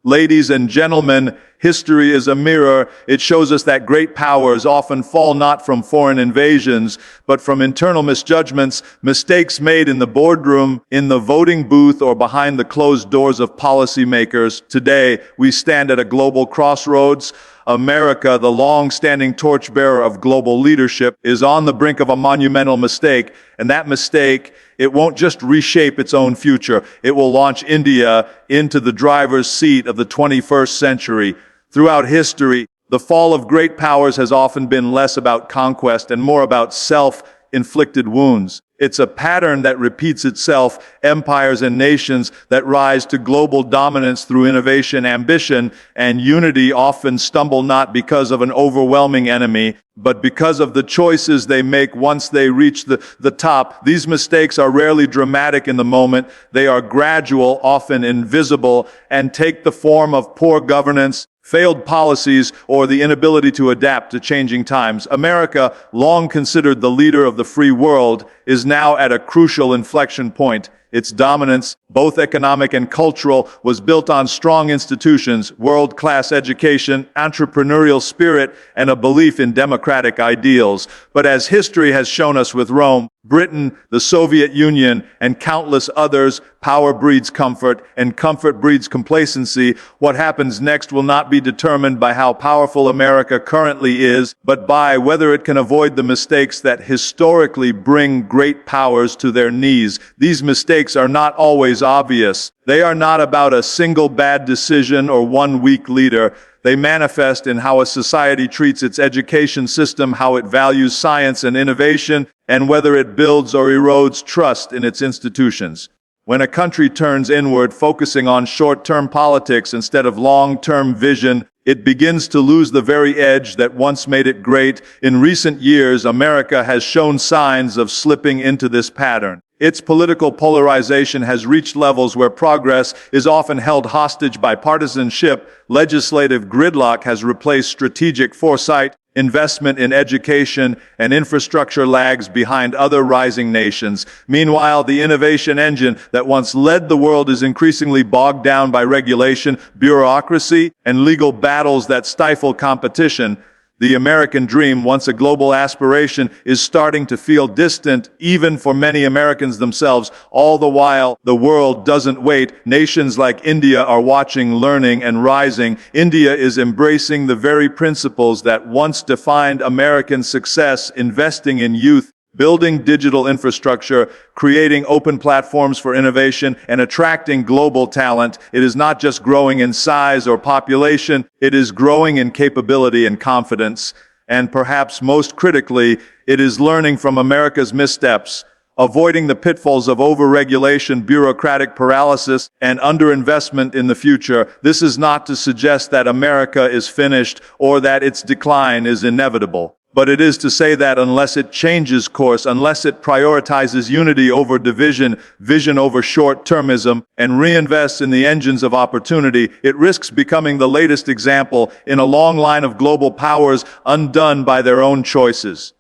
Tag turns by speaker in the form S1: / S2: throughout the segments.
S1: Ladies and gentlemen, history is a mirror. It shows us that great powers often fall not from foreign invasions, but from internal misjudgments, mistakes made in the boardroom, in the voting booth, or behind the closed doors of policymakers. Today, we stand at a global crossroads. America, the long-standing torchbearer of global leadership, is on the brink of a monumental mistake, and that mistake, it won't just reshape its own future, it will launch India into the driver's seat of the 21st century. Throughout history, the fall of great powers has often been less about conquest and more about self-inflicted wounds. It's a pattern that repeats itself, empires and nations that rise to global dominance through innovation, ambition, and unity often stumble not because of an overwhelming enemy, but because of the choices they make once they reach the top. These mistakes are rarely dramatic in the moment. They are gradual, often invisible, and take the form of poor governance, failed policies, or the inability to adapt to changing times. America, long considered the leader of the free world, is now at a crucial inflection point. Its dominance, both economic and cultural, was built on strong institutions, world-class education, entrepreneurial spirit, and a belief in democratic ideals. But as history has shown us with Rome, Britain, the Soviet Union, and countless others, power breeds comfort, and comfort breeds complacency. What happens next will not be determined by how powerful America currently is, but by whether it can avoid the mistakes that historically bring great powers to their knees. These mistakes are not always obvious. They are not about a single bad decision or one weak leader. They manifest in how a society treats its education system, how it values science and innovation, and whether it builds or erodes trust in its institutions. When a country turns inward, focusing on short-term politics instead of long-term vision, it begins to lose the very edge that once made it great. In recent years, America has shown signs of slipping into this pattern. Its political polarization has reached levels where progress is often held hostage by partisanship. Legislative gridlock has replaced strategic foresight. Investment in education and infrastructure lags behind other rising nations. Meanwhile, the innovation engine that once led the world is increasingly bogged down by regulation, bureaucracy, and legal battles that stifle competition. The American dream, once a global aspiration, is starting to feel distant, even for many Americans themselves. All the while, the world doesn't wait. Nations like India are watching, learning, and rising. India is embracing the very principles that once defined American success, investing in youth, building digital infrastructure, creating open platforms for innovation, and attracting global talent. It is not just growing in size or population, it is growing in capability and confidence. And perhaps most critically, it is learning from America's missteps, avoiding the pitfalls of overregulation, bureaucratic paralysis, and underinvestment in the future. This is not to suggest that America is finished or that its decline is inevitable. But it is to say that unless it changes course, unless it prioritizes unity over division, vision over short-termism, and reinvests in the engines of opportunity, it risks becoming the latest example in a long line of global powers undone by their own choices.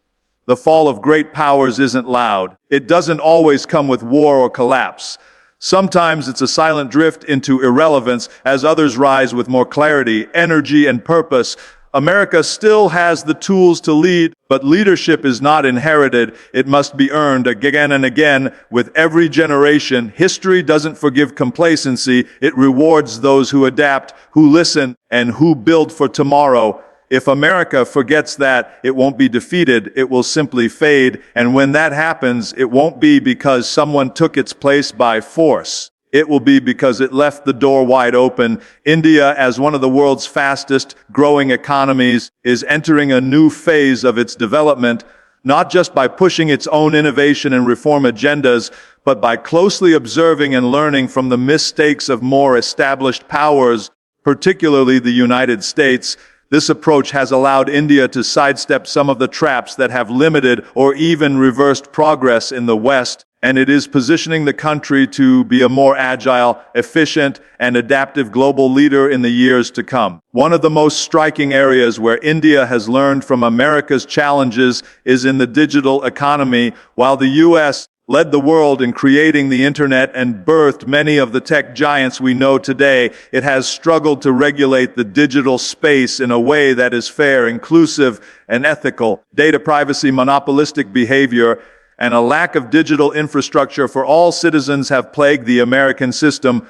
S1: The fall of great powers isn't loud. It doesn't always come with war or collapse. Sometimes it's a silent drift into irrelevance as others rise with more clarity, energy, and purpose. America still has the tools to lead, but leadership is not inherited. It must be earned again and again with every generation. History doesn't forgive complacency. It rewards those who adapt, who listen, and who build for tomorrow. If America forgets that, it won't be defeated. It will simply fade. And when that happens, it won't be because someone took its place by force. It will be because it left the door wide open. India, as one of the world's fastest growing economies, is entering a new phase of its development, not just by pushing its own innovation and reform agendas, but by closely observing and learning from the mistakes of more established powers, particularly the United States. This approach has allowed India to sidestep some of the traps that have limited or even reversed progress in the West, and it is positioning the country to be a more agile, efficient, and adaptive global leader in the years to come. One of the most striking areas where India has learned from America's challenges is in the digital economy. While the U.S. led the world in creating the internet and birthed many of the tech giants we know today, it has struggled to regulate the digital space in a way that is fair, inclusive, and ethical. Data privacy, monopolistic behavior, and a lack of digital infrastructure for all citizens have plagued the American system.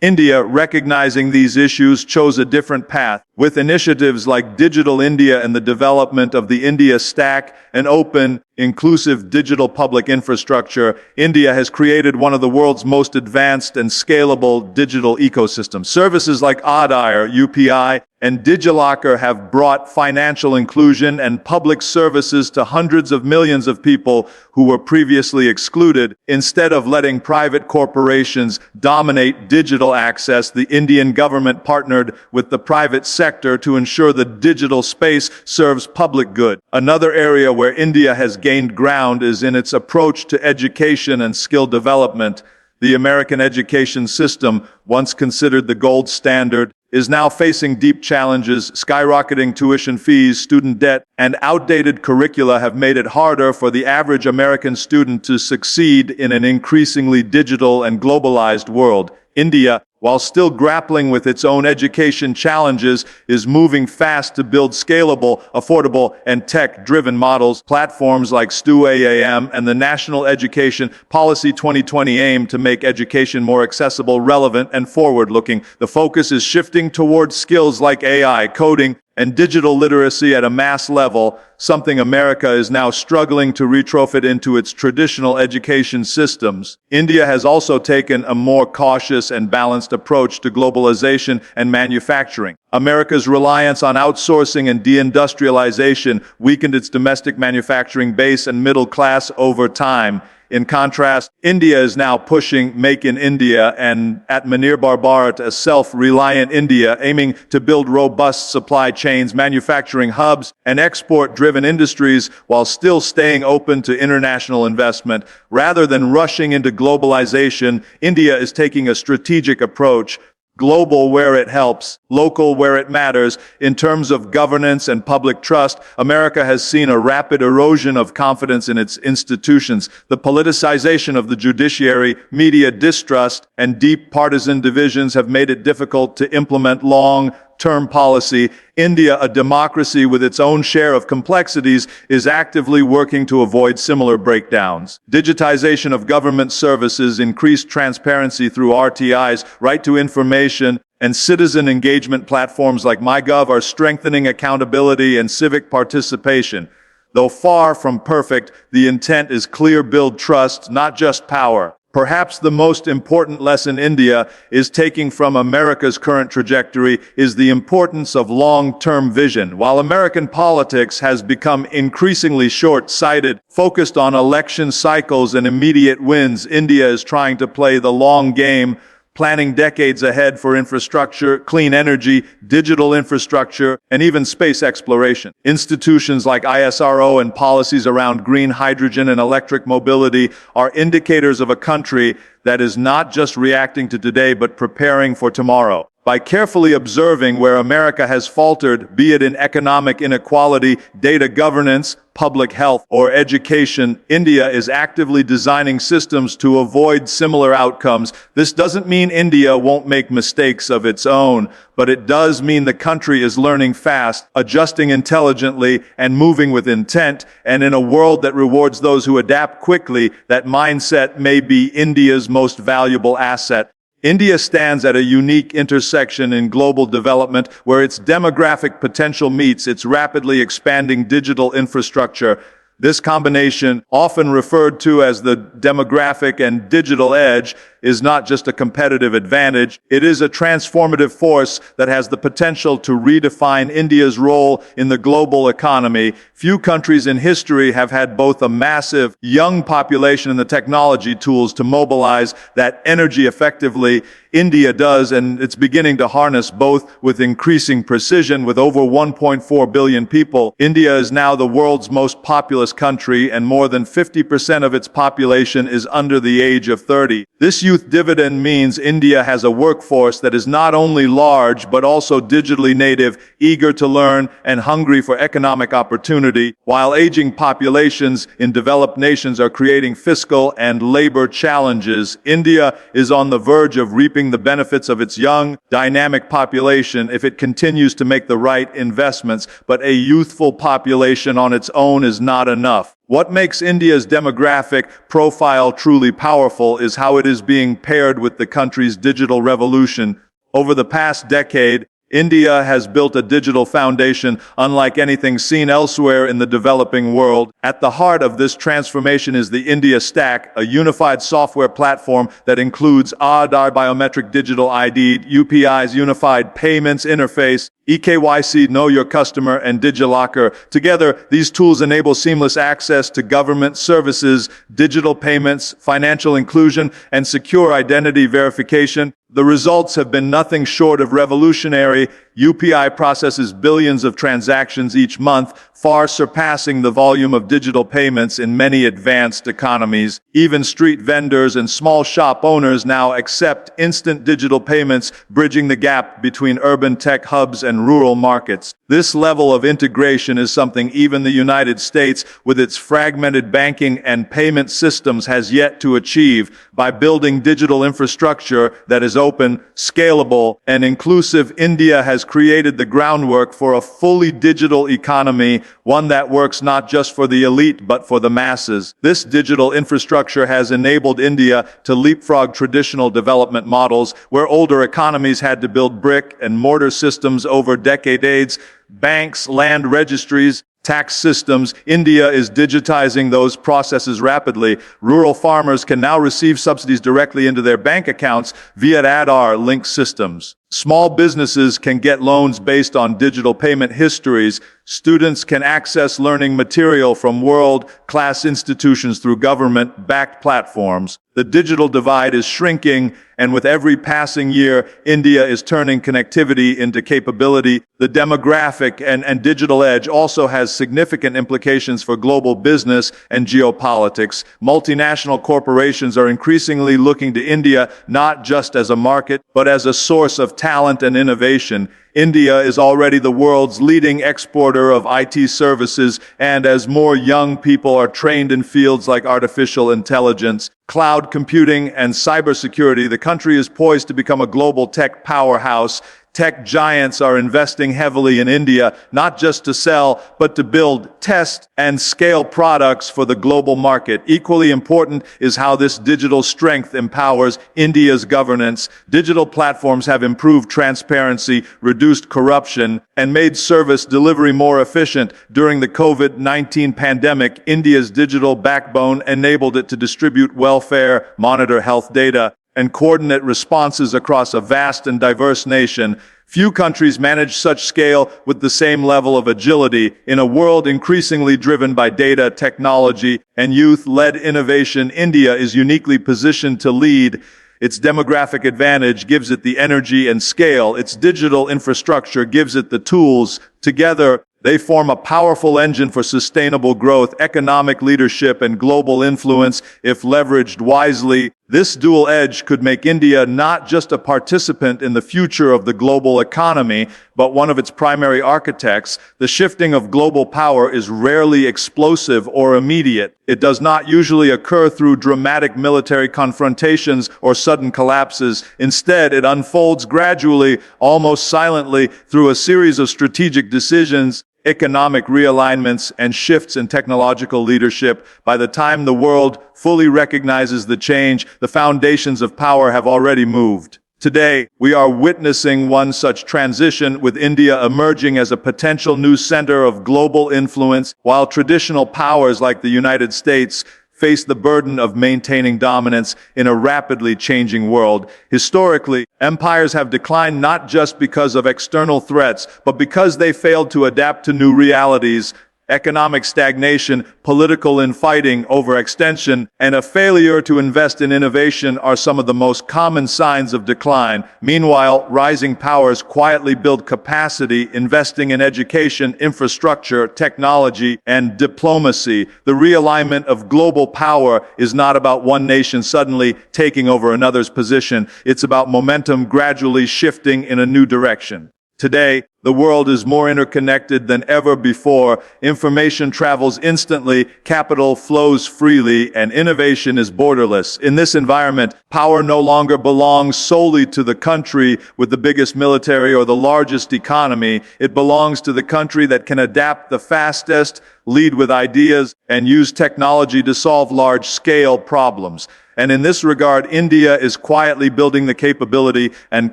S1: India, recognizing these issues, chose a different path. With initiatives like Digital India and the development of the India Stack, an open, inclusive digital public infrastructure, India has created one of the world's most advanced and scalable digital ecosystems. Services like Aadhaar, UPI, and DigiLocker have brought financial inclusion and public services to hundreds of millions of people who were previously excluded. Instead of letting private corporations dominate digital access, the Indian government partnered with the private sector to ensure the digital space serves public good. Another area where India has gained ground is in its approach to education and skill development. The American education system, once considered the gold standard, is now facing deep challenges. Skyrocketing tuition fees, student debt, and outdated curricula have made it harder for the average American student to succeed in an increasingly digital and globalized world. India, while still grappling with its own education challenges, is moving fast to build scalable, affordable, and tech-driven models. Platforms like StuAAM and the National Education Policy 2020 aim to make education more accessible, relevant, and forward-looking. The focus is shifting towards skills like AI, coding, and digital literacy at a mass level, something America is now struggling to retrofit into its traditional education systems. India has also taken a more cautious and balanced approach to globalization and manufacturing. America's reliance on outsourcing and deindustrialization weakened its domestic manufacturing base and middle class over time. In contrast, India is now pushing Make in India and Atmanirbhar Bharat, a self-reliant India, aiming to build robust supply chains, manufacturing hubs, and export-driven industries while still staying open to international investment. Rather than rushing into globalization, India is taking a strategic approach. Global where it helps, local where it matters. In terms of governance and public trust, America has seen a rapid erosion of confidence in its institutions. The politicization of the judiciary, media distrust, and deep partisan divisions have made it difficult to implement long-term policy. India, a democracy with its own share of complexities, is actively working to avoid similar breakdowns. Digitization of government services, increased transparency through RTIs, right to information, and citizen engagement platforms like MyGov are strengthening accountability and civic participation. Though far from perfect, the intent is clear: build trust, not just power. Perhaps the most important lesson India is taking from America's current trajectory is the importance of long-term vision. While American politics has become increasingly short-sighted, focused on election cycles and immediate wins, India is trying to play the long game, planning decades ahead for infrastructure, clean energy, digital infrastructure, and even space exploration. Institutions like ISRO and policies around green hydrogen and electric mobility are indicators of a country that is not just reacting to today but preparing for tomorrow. By carefully observing where America has faltered, be it in economic inequality, data governance, public health, or education, India is actively designing systems to avoid similar outcomes. This doesn't mean India won't make mistakes of its own, but it does mean the country is learning fast, adjusting intelligently, and moving with intent. And in a world that rewards those who adapt quickly, that mindset may be India's most valuable asset. India stands at a unique intersection in global development where its demographic potential meets its rapidly expanding digital infrastructure. This combination, often referred to as the demographic and digital edge, is not just a competitive advantage, it is a transformative force that has the potential to redefine India's role in the global economy. Few countries in history have had both a massive young population and the technology tools to mobilize that energy effectively. India does, and it's beginning to harness both with increasing precision. With over 1.4 billion people, India is now the world's most populous country, and more than 50% of its population is under the age of 30. This youth dividend means India has a workforce that is not only large but also digitally native, eager to learn and hungry for economic opportunity, while aging populations in developed nations are creating fiscal and labor challenges. India is on the verge of reaping the benefits of its young, dynamic population if it continues to make the right investments, but a youthful population on its own is not enough. What makes India's demographic profile truly powerful is how it is being paired with the country's digital revolution. Over the past decade, India has built a digital foundation unlike anything seen elsewhere in the developing world. At the heart of this transformation is the India Stack, a unified software platform that includes Aadhaar biometric digital ID, UPI's unified payments interface, eKYC, Know Your Customer, and DigiLocker. Together, these tools enable seamless access to government services, digital payments, financial inclusion, and secure identity verification. The results have been nothing short of revolutionary. UPI processes billions of transactions each month, far surpassing the volume of digital payments in many advanced economies. Even street vendors and small shop owners now accept instant digital payments, bridging the gap between urban tech hubs and rural markets. This level of integration is something even the United States, with its fragmented banking and payment systems, has yet to achieve. By building digital infrastructure that is open, scalable, and inclusive, India has created the groundwork for a fully digital economy, one that works not just for the elite but for the masses. This digital infrastructure has enabled India to leapfrog traditional development models where older economies had to build brick and mortar systems over decades. Banks, land registries, tax systems. India is digitizing those processes rapidly. Rural farmers can now receive subsidies directly into their bank accounts via Aadhaar-linked systems. Small businesses can get loans based on digital payment histories. Students can access learning material from world-class institutions through government-backed platforms. The digital divide is shrinking, and with every passing year, India is turning connectivity into capability. The demographic and digital edge also has significant implications for global business and geopolitics. Multinational corporations are increasingly looking to India not just as a market, but as a source of talent and innovation. India is already the world's leading exporter of IT services, and as more young people are trained in fields like artificial intelligence, cloud computing, and cybersecurity, the country is poised to become a global tech powerhouse. Tech giants are investing heavily in India, not just to sell, but to build, test, and scale products for the global market. Equally important is how this digital strength empowers India's governance. Digital platforms have improved transparency, reduced corruption, and made service delivery more efficient. During the COVID-19 pandemic, India's digital backbone enabled it to distribute welfare, monitor health data, and coordinate responses across a vast and diverse nation. Few countries manage such scale with the same level of agility. In a world increasingly driven by data, technology, and youth-led innovation, India is uniquely positioned to lead. Its demographic advantage gives it the energy and scale. Its digital infrastructure gives it the tools. Together, they form a powerful engine for sustainable growth, economic leadership, and global influence. If leveraged wisely, this dual edge could make India not just a participant in the future of the global economy, but one of its primary architects. The shifting of global power is rarely explosive or immediate. It does not usually occur through dramatic military confrontations or sudden collapses. Instead, it unfolds gradually, almost silently, through a series of strategic decisions, economic realignments, and shifts in technological leadership. By the time the world fully recognizes the change, the foundations of power have already moved. Today, we are witnessing one such transition, with India emerging as a potential new center of global influence, while traditional powers like the United States face the burden of maintaining dominance in a rapidly changing world. Historically, empires have declined not just because of external threats, but because they failed to adapt to new realities. economic stagnation, political infighting, overextension, and a failure to invest in innovation are some of the most common signs of decline. Meanwhile, rising powers quietly build capacity, investing in education, infrastructure, technology, and diplomacy. The realignment of global power is not about one nation suddenly taking over another's position. It's about momentum gradually shifting in a new direction. Today, the world is more interconnected than ever before. Information travels instantly, capital flows freely, and innovation is borderless. In this environment, power no longer belongs solely to the country with the biggest military or the largest economy. It belongs to the country that can adapt the fastest, lead with ideas, and use technology to solve large-scale problems. And in this regard, India is quietly building the capability and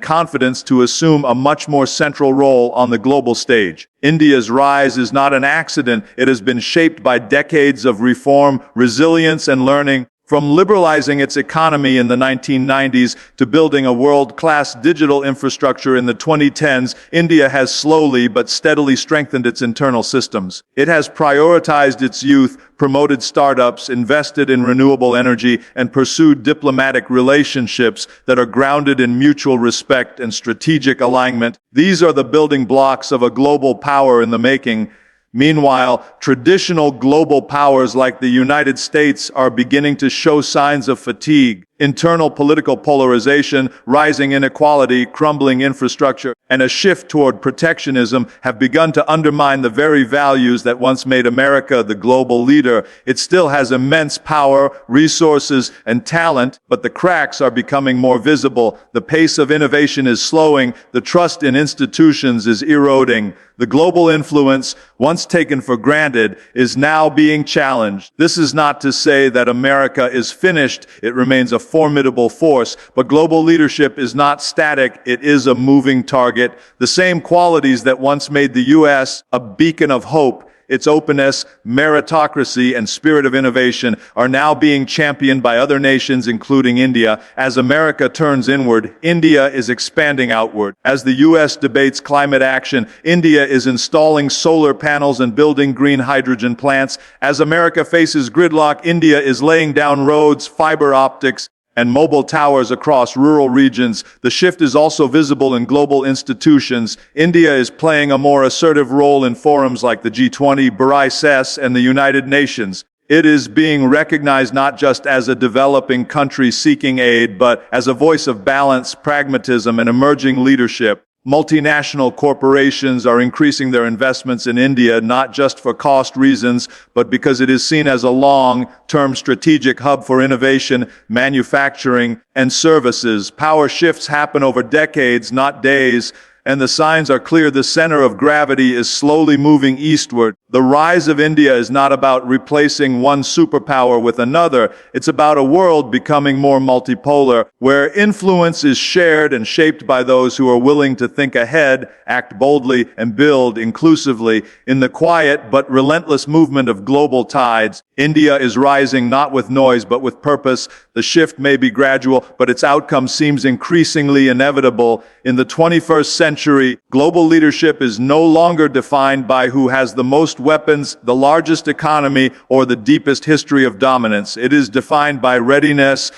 S1: confidence to assume a much more central role on the global stage. India's rise is not an accident. It has been shaped by decades of reform, resilience, and learning. From liberalizing its economy in the 1990s to building a world-class digital infrastructure in the 2010s, India has slowly but steadily strengthened its internal systems. It has prioritized its youth, promoted startups, invested in renewable energy, and pursued diplomatic relationships that are grounded in mutual respect and strategic alignment. These are the building blocks of a global power in the making. Meanwhile, traditional global powers like the United States are beginning to show signs of fatigue. Internal political polarization, rising inequality, crumbling infrastructure, and a shift toward protectionism have begun to undermine the very values that once made America the global leader. It still has immense power, resources, and talent, but the cracks are becoming more visible. The pace of innovation is slowing. The trust in institutions is eroding. The global influence, once taken for granted, is now being challenged. This is not to say that America is finished. It remains a formidable force, but global leadership is not static. It is a moving target. The same qualities that once made the U.S. a beacon of hope, its openness, meritocracy, and spirit of innovation, are now being championed by other nations, including India. As America turns inward, India is expanding outward. As the U.S. debates climate action, India is installing solar panels and building green hydrogen plants. As America faces gridlock, India is laying down roads, fiber optics, and mobile towers across rural regions. The shift is also visible in global institutions. India is playing a more assertive role in forums like the G20, reassess, and the United Nations. It is being recognized not just as a developing country seeking aid, but as a voice of balance, pragmatism, and emerging leadership. Multinational corporations are increasing their investments in India not just for cost reasons, but because it is seen as a long-term strategic hub for innovation, manufacturing, and services. Power shifts happen over decades, not days, and the signs are clear. The center of gravity is slowly moving eastward. The rise of India is not about replacing one superpower with another. It's about a world becoming more multipolar, where influence is shared and shaped by those who are willing to think ahead, act boldly, and build inclusively. In the quiet but relentless movement of global tides, India is rising not with noise but with purpose. The shift may be gradual, but its outcome seems increasingly inevitable. In the 21st century, global leadership is no longer defined by who has the most weapons, the largest economy, or the deepest history of dominance. It is defined by readiness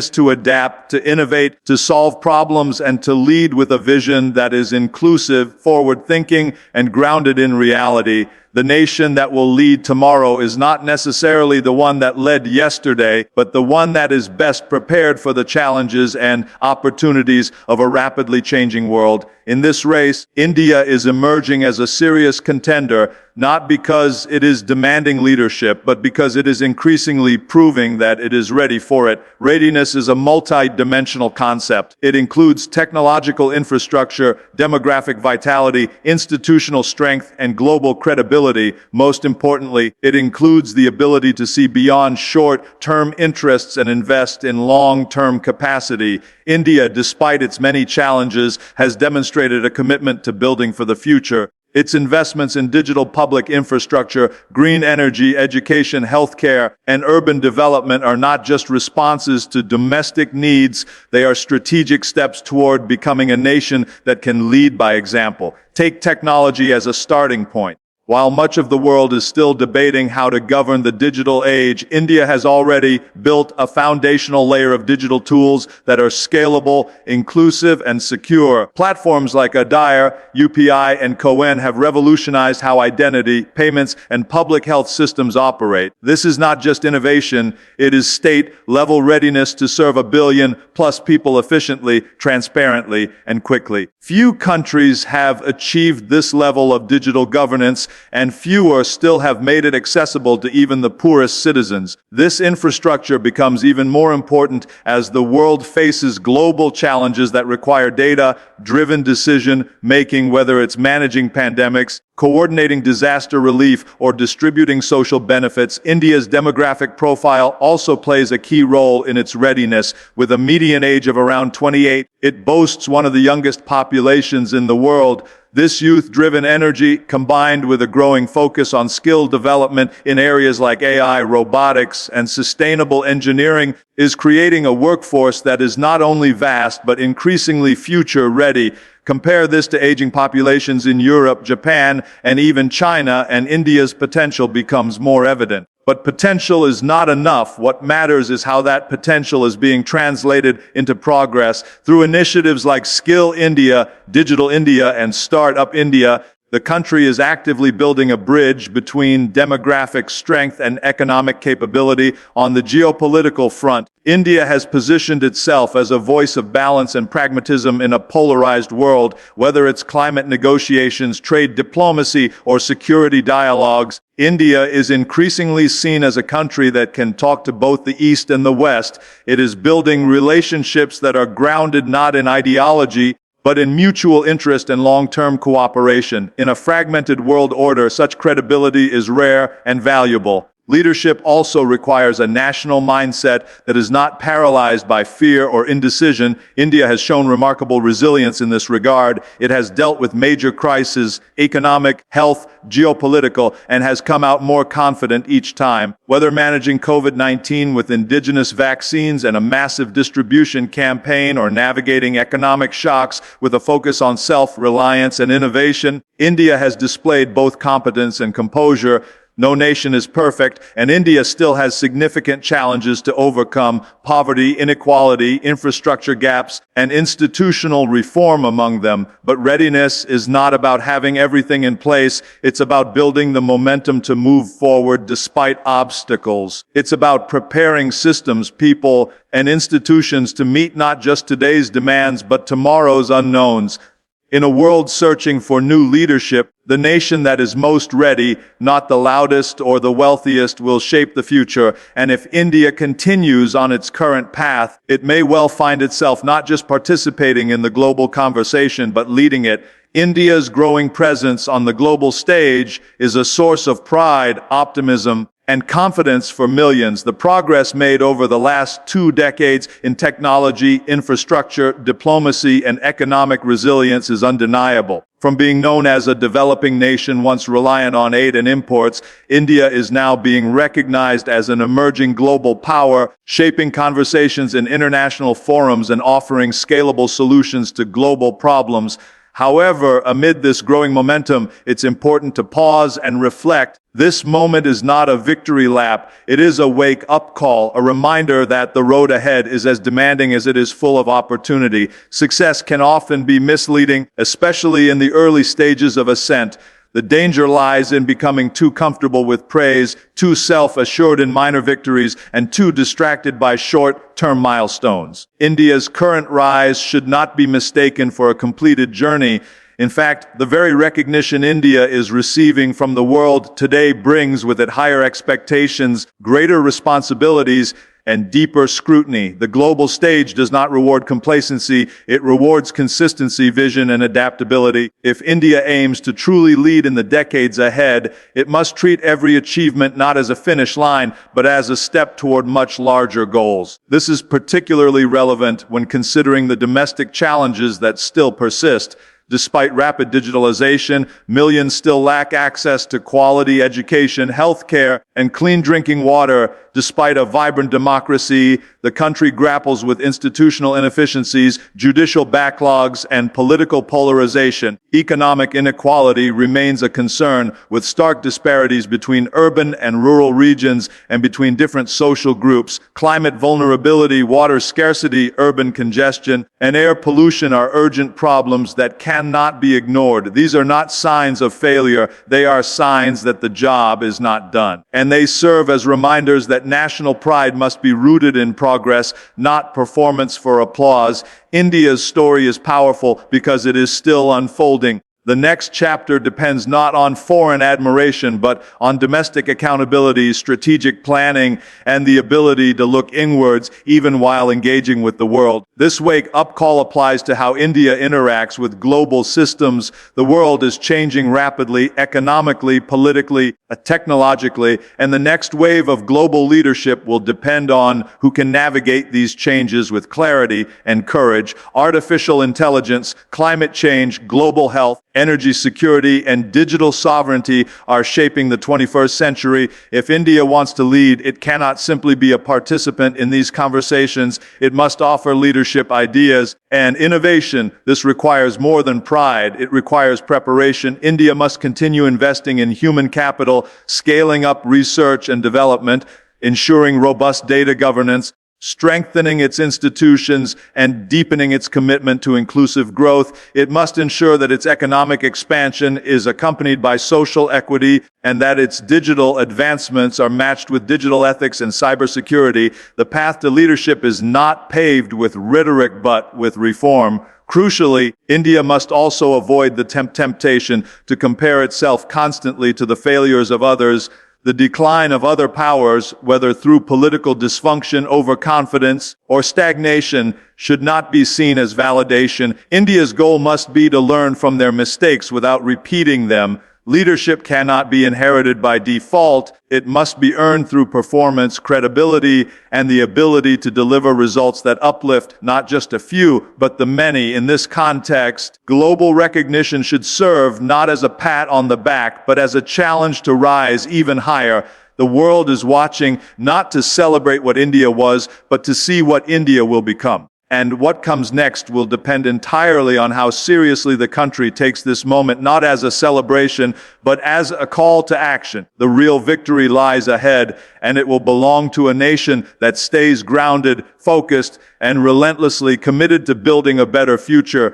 S1: to adapt, to innovate, to solve problems, and to lead with a vision that is inclusive, forward-thinking, and grounded in reality. The nation that will lead tomorrow is not necessarily the one that led yesterday, but the one that is best prepared for the challenges and opportunities of a rapidly changing world. In this race, India is emerging as a serious contender, not because it is demanding leadership, but because it is increasingly proving that it is ready for it. Readiness is a multi-dimensional concept. It includes technological infrastructure, demographic vitality, institutional strength, and global credibility. Most importantly, it includes the ability to see beyond short-term interests and invest in long-term capacity. India, despite its many challenges, has demonstrated a commitment to building for the future. Its investments in digital public infrastructure, green energy, education, healthcare, and urban development are not just responses to domestic needs. They are strategic steps toward becoming a nation that can lead by example. Take technology as a starting point. While much of the world is still debating how to govern the digital age, India has already built a foundational layer of digital tools that are scalable, inclusive, and secure. Platforms like Adair, UPI, and Coen have revolutionized how identity, payments, and public health systems operate. This is not just innovation, it is state-level readiness to serve 1 billion plus people efficiently, transparently, and quickly. Few countries have achieved this level of digital governance, and fewer still have made it accessible to even the poorest citizens. This infrastructure becomes even more important as the world faces global challenges that require data-driven decision-making, whether it's managing pandemics, coordinating disaster relief, or distributing social benefits. India's demographic profile also plays a key role in its readiness. With a median age of around 28, it boasts one of the youngest populations in the world. This youth-driven energy, combined with a growing focus on skill development in areas like AI, robotics, and sustainable engineering, is creating a workforce that is not only vast but increasingly future-ready. Compare this to aging populations in Europe, Japan, and even China, and India's potential becomes more evident. But potential is not enough. What matters is how that potential is being translated into progress. Through initiatives like Skill India, Digital India, and Startup India, the country is actively building a bridge between demographic strength and economic capability. On the geopolitical front, India has positioned itself as a voice of balance and pragmatism in a polarized world. Whether it's climate negotiations, trade diplomacy, or security dialogues, India is increasingly seen as a country that can talk to both the East and the West. It is building relationships that are grounded not in ideology, but in mutual interest and long-term cooperation. In a fragmented world order, such credibility is rare and valuable. Leadership also requires a national mindset that is not paralyzed by fear or indecision. India has shown remarkable resilience in this regard. It has dealt with major crises, economic, health, geopolitical, and has come out more confident each time. Whether managing COVID-19 with indigenous vaccines and a massive distribution campaign, or navigating economic shocks with a focus on self-reliance and innovation, India has displayed both competence and composure. No nation is perfect, and India still has significant challenges to overcome: poverty, inequality, infrastructure gaps, and institutional reform among them. But readiness is not about having everything in place. It's about building the momentum to move forward despite obstacles. It's about preparing systems, people, and institutions to meet not just today's demands, but tomorrow's unknowns. In a world searching for new leadership, the nation that is most ready, not the loudest or the wealthiest, will shape the future. And if India continues on its current path, it may well find itself not just participating in the global conversation, but leading it. India's growing presence on the global stage is a source of pride, optimism, and confidence for millions. The progress made over the last 2 decades in technology, infrastructure, diplomacy, and economic resilience is undeniable. From being known as a developing nation once reliant on aid and imports, India is now being recognized as an emerging global power, shaping conversations in international forums and offering scalable solutions to global problems. However, amid this growing momentum, it's important to pause and reflect. This moment is not a victory lap. It is a wake-up call, a reminder that the road ahead is as demanding as it is full of opportunity. Success can often be misleading, especially in the early stages of ascent. The danger lies in becoming too comfortable with praise, too self-assured in minor victories, and too distracted by short-term milestones. India's current rise should not be mistaken for a completed journey. In fact, the very recognition India is receiving from the world today brings with it higher expectations, greater responsibilities, and deeper scrutiny. The global stage does not reward complacency, it rewards consistency, vision, and adaptability. If India aims to truly lead in the decades ahead, it must treat every achievement not as a finish line, but as a step toward much larger goals. This is particularly relevant when considering the domestic challenges that still persist. Despite rapid digitalization, millions still lack access to quality education, healthcare, and clean drinking water. Despite a vibrant democracy, the country grapples with institutional inefficiencies, judicial backlogs, and political polarization. Economic inequality remains a concern, with stark disparities between urban and rural regions and between different social groups. Climate vulnerability, water scarcity, urban congestion, and air pollution are urgent problems that cannot be ignored. These are not signs of failure, they are signs that the job is not done. And they serve as reminders that national pride must be rooted in progress, not performance for applause. India's story is powerful because it is still unfolding. The next chapter depends not on foreign admiration, but on domestic accountability, strategic planning, and the ability to look inwards even while engaging with the world. This wake-up call applies to how India interacts with global systems. The world is changing rapidly, economically, politically, technologically, and the next wave of global leadership will depend on who can navigate these changes with clarity and courage. Artificial intelligence, climate change, global health, energy security, and digital sovereignty are shaping the 21st century. If India wants to lead, it cannot simply be a participant in these conversations. It must offer leadership ideas and innovation. This requires more than pride. It requires preparation. India must continue investing in human capital, scaling up research and development, ensuring robust data governance, strengthening its institutions, and deepening its commitment to inclusive growth. It must ensure that its economic expansion is accompanied by social equity and that its digital advancements are matched with digital ethics and cybersecurity. The path to leadership is not paved with rhetoric but with reform. Crucially, India must also avoid the temptation to compare itself constantly to the failures of others. The decline of other powers, whether through political dysfunction, overconfidence, or stagnation, should not be seen as validation. India's goal must be to learn from their mistakes without repeating them. Leadership cannot be inherited by default. It must be earned through performance, credibility, and the ability to deliver results that uplift not just a few, but the many. In this context, global recognition should serve not as a pat on the back, but as a challenge to rise even higher. The world is watching not to celebrate what India was, but to see what India will become. And what comes next will depend entirely on how seriously the country takes this moment, not as a celebration, but as a call to action. The real victory lies ahead, and it will belong to a nation that stays grounded, focused, and relentlessly committed to building a better future.